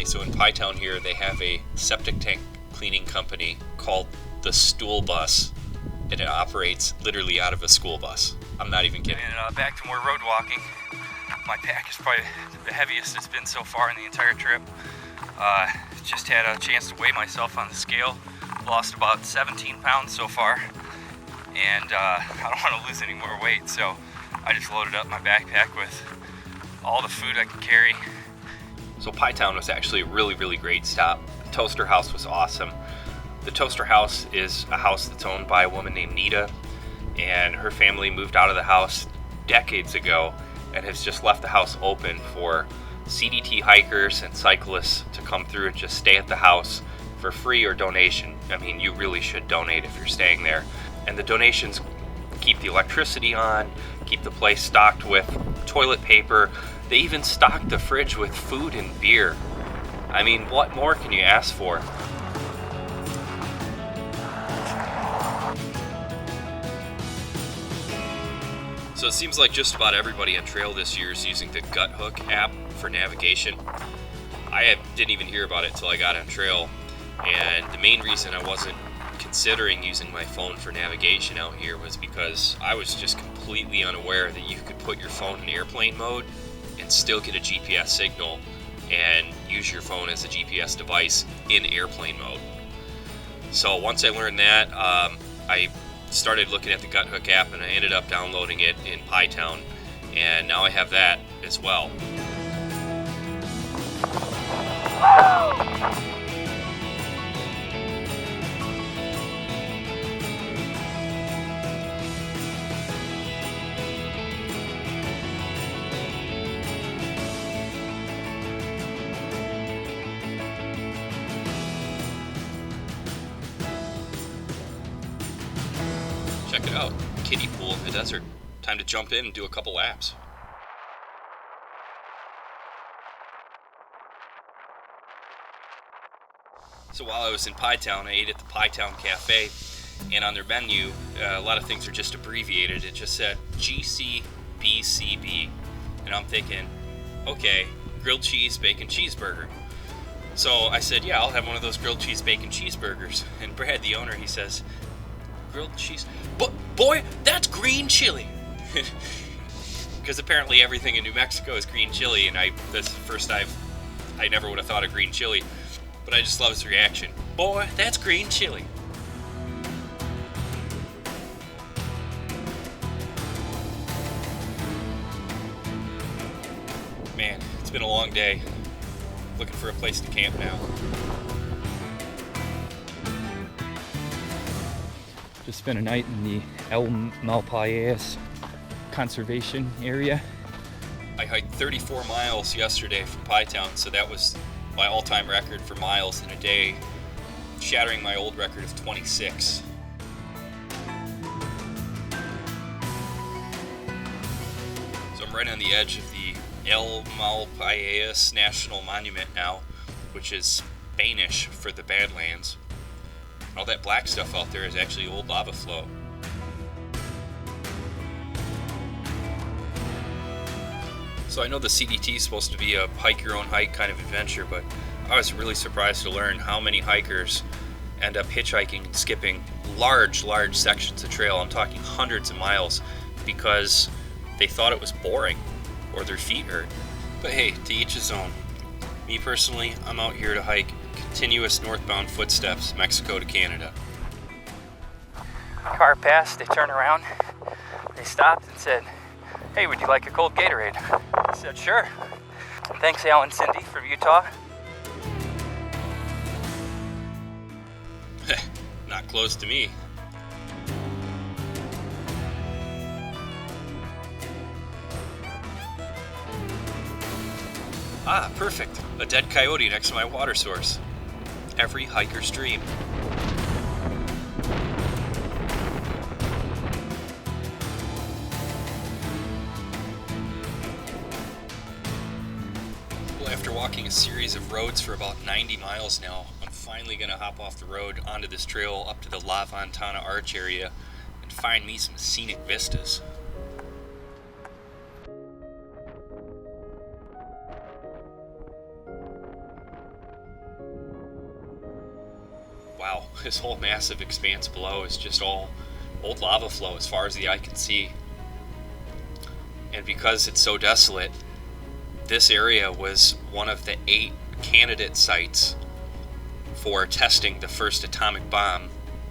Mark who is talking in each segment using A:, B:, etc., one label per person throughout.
A: Okay, so in Pie Town here, they have a septic tank cleaning company called the Stool Bus, and it operates literally out of a school bus. I'm not even kidding.
B: And back to more road walking. My pack is probably the heaviest it's been so far in the entire trip. Just had a chance to weigh myself on the scale. Lost about 17 pounds so far, and I don't want to lose any more weight, so I just loaded up my backpack with all the food I could carry.
A: So Pie Town was actually a really, really great stop. The Toaster House was awesome. The Toaster House is a house that's owned by a woman named Nita, and her family moved out of the house decades ago and has just left the house open for CDT hikers and cyclists to come through and just stay at the house for free or donation. I mean, you really should donate if you're staying there. And the donations keep the electricity on, keep the place stocked with toilet paper. They even stock the fridge with food and beer. I mean, what more can you ask for? So it seems like just about everybody on trail this year is using the Gut Hook app for navigation. I didn't even hear about it until I got on trail, and the main reason I wasn't considering using my phone for navigation out here was because I was just completely unaware that you could put your phone in airplane mode and still get a GPS signal and use your phone as a GPS device in airplane mode. So once I learned that, I started looking at the Gut Hook app, and I ended up downloading it in Pie Town, and now I have that as well. Check it out, kiddie pool in the desert. Time to jump in and do a couple laps. So while I was in Pie Town, I ate at the Pie Town Cafe, and on their menu, a lot of things are just abbreviated. It just said GCBCB, and I'm thinking, okay, grilled cheese, bacon, cheeseburger. So I said, yeah, I'll have one of those grilled cheese, bacon, cheeseburgers. And Brad, the owner, he says, grilled cheese? But boy, that's green chili. Because apparently everything in New Mexico is green chili, and that's the first time I never would have thought of green chili. But I just love his reaction. Boy, that's green chili. Man, it's been a long day. Looking for a place to camp now.
C: Just spent a night in the Malpais conservation area.
A: I hiked 34 miles yesterday from Pie Town, so that was my all-time record for miles in a day, shattering my old record of 26. So I'm right on the edge of the Malpais National Monument now, which is Spanish for the Badlands. All that black stuff out there is actually old lava flow. So I know the CDT is supposed to be a hike your own hike kind of adventure, but I was really surprised to learn how many hikers end up hitchhiking and skipping large sections of trail. I'm talking hundreds of miles because they thought it was boring or their feet hurt. But hey, to each his own. Me personally, I'm out here to hike continuous northbound footsteps, Mexico to Canada.
B: Car passed, they turned around, they stopped and said, "Hey, would you like a cold Gatorade?" I said, "Sure." Thanks, Al and Cindy from Utah.
A: Not close to me. Ah, perfect. A dead coyote next to my water source. Every hiker's dream. Well, after walking a series of roads for about 90 miles now, I'm finally going to hop off the road onto this trail up to the Ventana Arch area and find me some scenic vistas. this whole massive expanse below is just all old lava flow as far as the eye can see. And because it's so desolate, this area was one of the 8 candidate sites for testing the first atomic bomb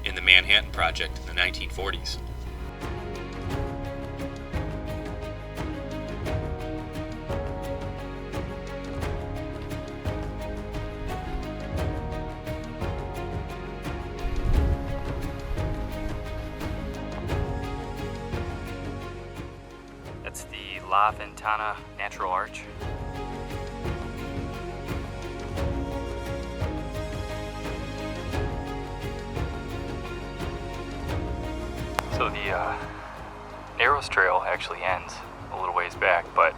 A: in the Manhattan Project in the 1940s.
C: That's the La Ventana Natural Arch. So the Narrows Trail actually ends a little ways back, but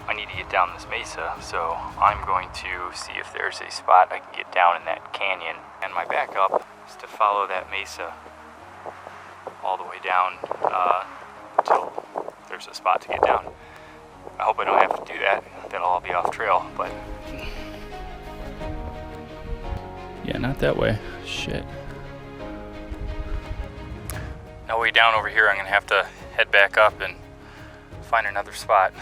C: I need to get down this mesa, so I'm going to see if there's a spot I can get down in that canyon. And my backup is to follow that mesa all the way down until there's a spot to get down. I hope I don't have to do that. That'll all be off trail, but... Yeah, not that way. Shit. Now way down over here, I'm gonna have to head back up and find another spot.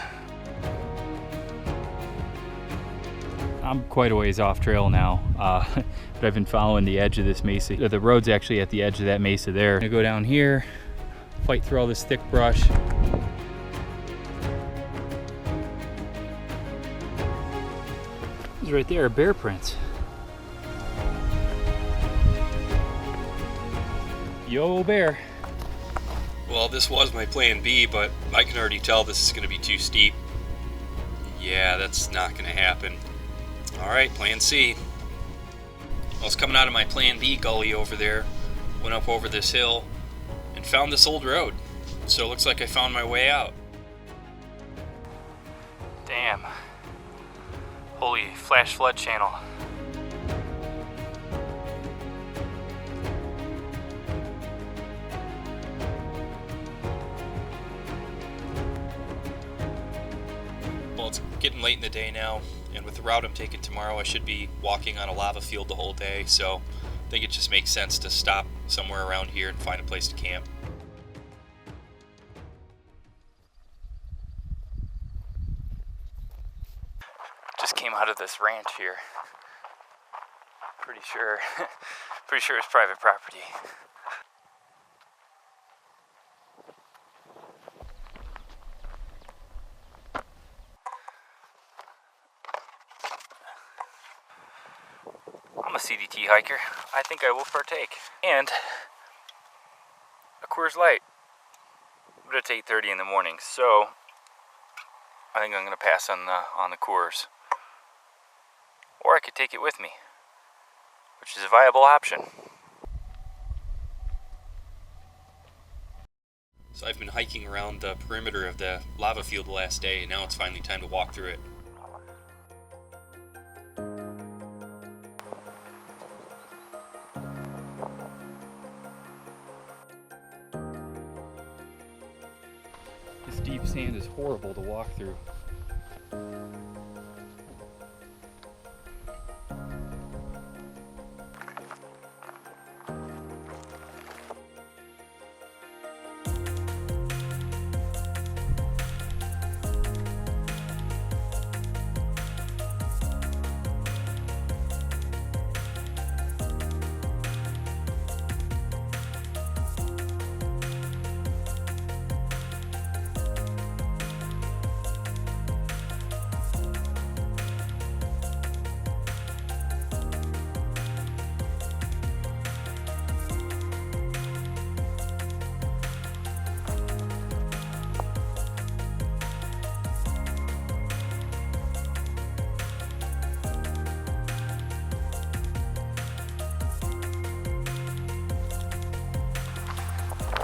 C: I'm quite a ways off trail now, but I've been following the edge of this mesa. The road's actually at the edge of that mesa there. I'm gonna go down here, fight through all this thick brush. Right there are bear prints. Yo, bear.
A: Well, this was my plan B, but I can already tell this is going to be too steep. Yeah, that's not going to happen. Alright, plan C. I was coming out of my plan B gully over there, went up over this hill, and found this old road. So it looks like I found my way out.
C: Damn. Holy flash flood channel.
A: Well, it's getting late in the day now, and with the route I'm taking tomorrow, I should be walking on a lava field the whole day, so I think it just makes sense to stop somewhere around here and find a place to camp.
C: Just came out of this ranch here. Pretty sure it's private property. I'm a CDT hiker. I think I will partake. And a Coors Light. But it's 8:30 in the morning, so I think I'm gonna pass on the Coors. Or I could take it with me, which is a viable option.
A: So I've been hiking around the perimeter of the lava field the last day, and now it's finally time to walk through it.
C: This deep sand is horrible to walk through.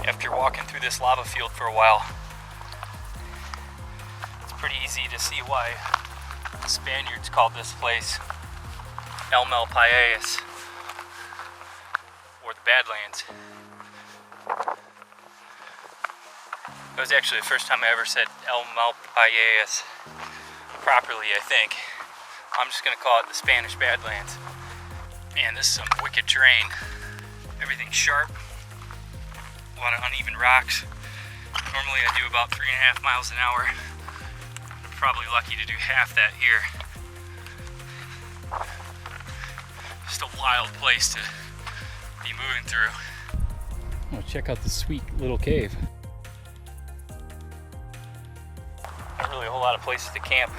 C: After walking through this lava field for a while, it's pretty easy to see why the Spaniards called this place El Malpais, or the Badlands. It was actually the first time I ever said El Malpais properly, I think. I'm just gonna call it the Spanish Badlands. Man, this is some wicked terrain.
B: Everything's sharp, a lot of uneven rocks. Normally I do about 3.5 miles an hour. I'm probably lucky to do half that here. Just a wild place to be moving through.
C: Oh, check out this sweet little cave.
B: Not really a whole lot of places to camp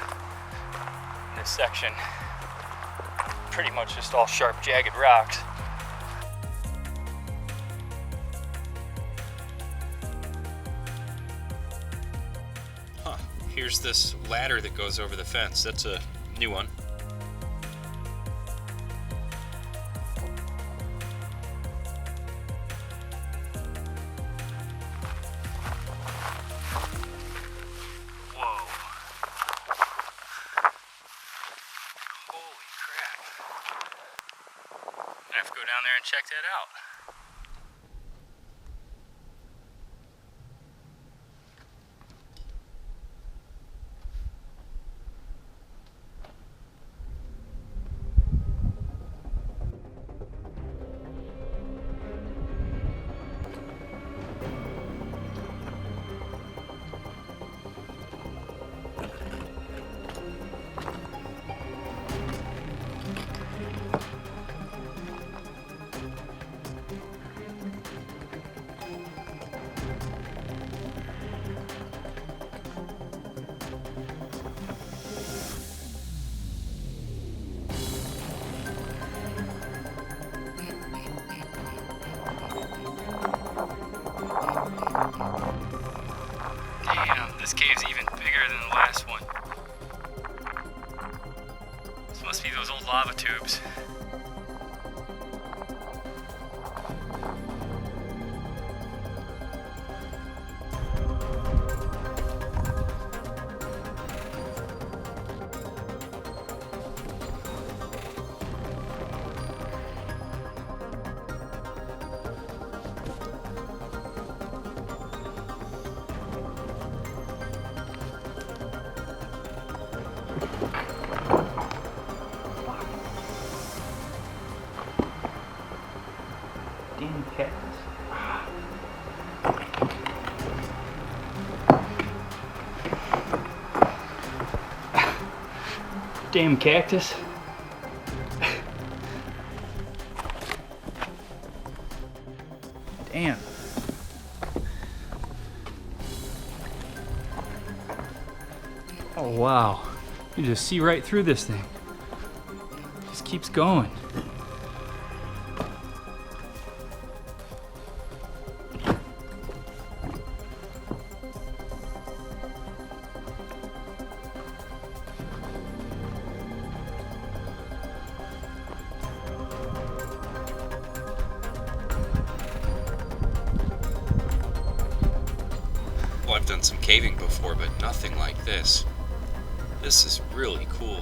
B: in this section. Pretty much just all sharp, jagged rocks.
A: Huh. Here's this ladder that goes over the fence. That's a new one.
B: I have to go down there and check that out. Damn, this cave's even bigger than the last one. This must be those old lava tubes.
C: Damn cactus. Damn cactus. Damn. Oh wow. You just see right through this thing. Just keeps going.
A: Well, I've done some caving before, but nothing like this. This is really cool.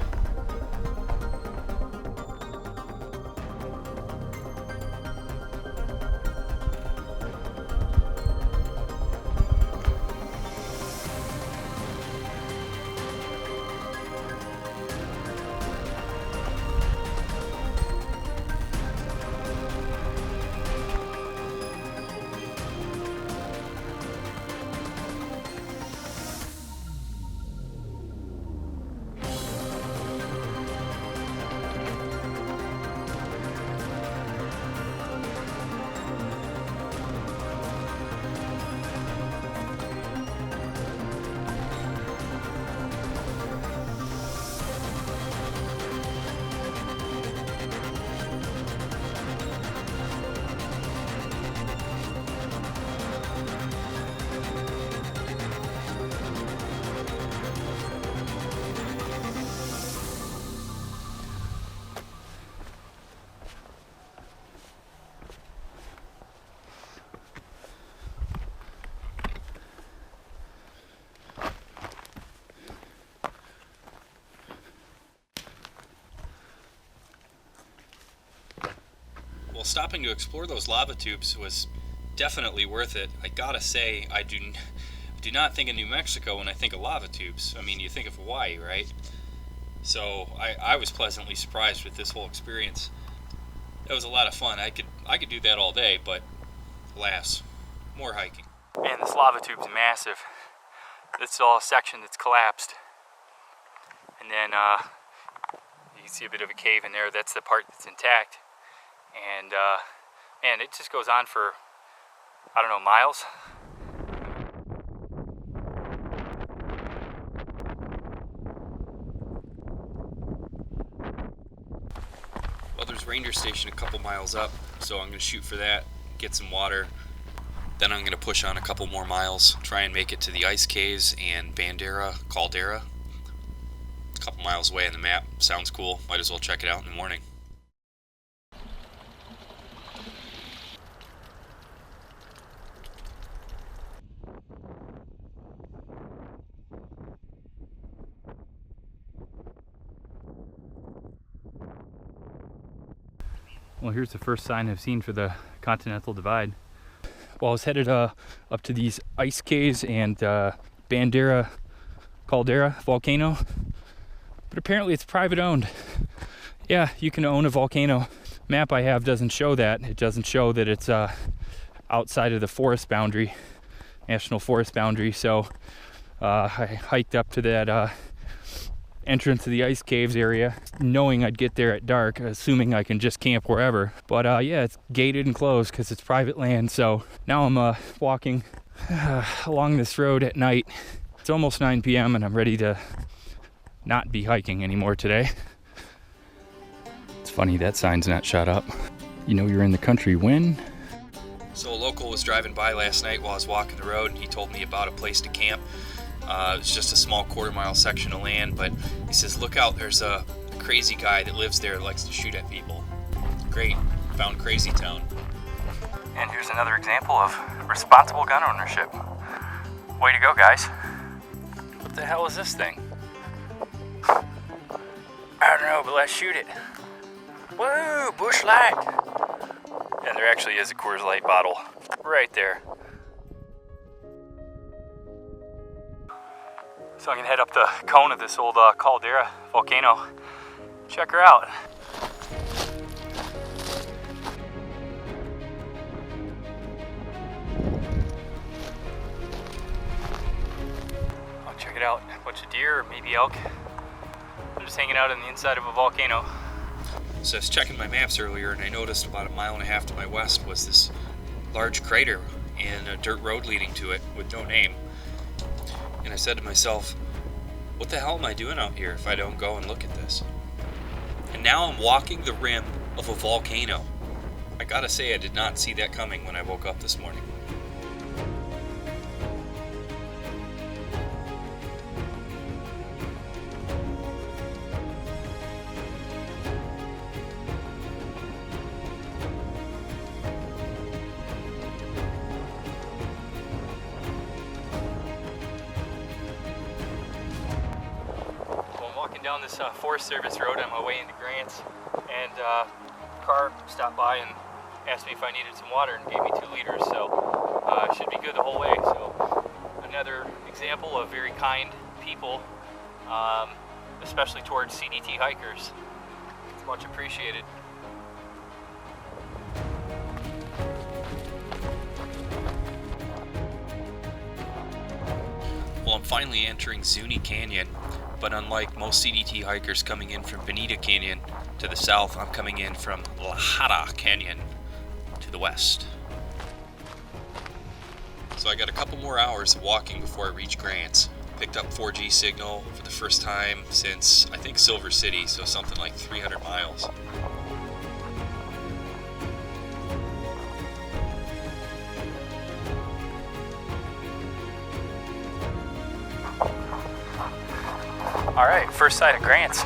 A: Well, stopping to explore those lava tubes was definitely worth it. I gotta say, I do not think of New Mexico when I think of lava tubes. I mean, you think of Hawaii, right? So I was pleasantly surprised with this whole experience. That was a lot of fun. I could do that all day, but alas, more hiking.
C: Man, this lava tube's massive. This is all a section that's collapsed. And then you can see a bit of a cave in there. That's the part that's intact. And man, it just goes on for, I don't know, miles.
A: Well, there's Ranger Station a couple miles up, so I'm going to shoot for that, get some water. Then I'm going to push on a couple more miles, try and make it to the ice caves and Caldera. A couple miles away on the map. Sounds cool. Might as well check it out in the morning.
C: Well, here's the first sign I've seen for the Continental Divide. Well, I was headed up to these ice caves and Caldera volcano, but apparently it's private owned. Yeah, you can own a volcano. Map I have doesn't show that. It doesn't show that it's outside of the forest boundary, national forest boundary. So I hiked up to that entrance to the ice caves area, knowing I'd get there at dark, assuming I can just camp wherever. But yeah, it's gated and closed because it's private land. So now I'm walking along this road at night. It's almost 9 p.m. and I'm ready to not be hiking anymore today. It's funny, that sign's not shut up. You know you're in the country when?
A: So a local was driving by last night while I was walking the road, and he told me about a place to camp. It's just a small quarter-mile section of land, but he says, look out, there's a crazy guy that lives there that likes to shoot at people. Great, found Crazy Town.
B: And here's another example of responsible gun ownership. Way to go, guys.
C: What the hell is this thing? I don't know, but let's shoot it. Woo, Busch Light. And there actually is a Coors Light bottle right there. So I'm gonna head up the cone of this old Caldera volcano. Check her out. I'll check it out. A bunch of deer or maybe elk. I'm just hanging out on the inside of a volcano.
A: So I was checking my maps earlier, and I noticed about 1.5 miles to my west was this large crater and a dirt road leading to it with no name. And I said to myself, what the hell am I doing out here if I don't go and look at this? And now I'm walking the rim of a volcano. I gotta say, I did not see that coming when I woke up this morning.
C: Down this Forest Service road on my way into Grants, and a car stopped by and asked me if I needed some water and gave me 2 liters, so it should be good the whole way. So another example of very kind people, especially towards CDT hikers. It's much appreciated.
A: Well, I'm finally entering Zuni Canyon. But unlike most CDT hikers coming in from Bonita Canyon to the south, I'm coming in from La Jara Canyon to the west. So I got a couple more hours of walking before I reach Grants. Picked up 4G signal for the first time since, I think, Silver City, so something like 300 miles.
C: All right, first sight of Grants.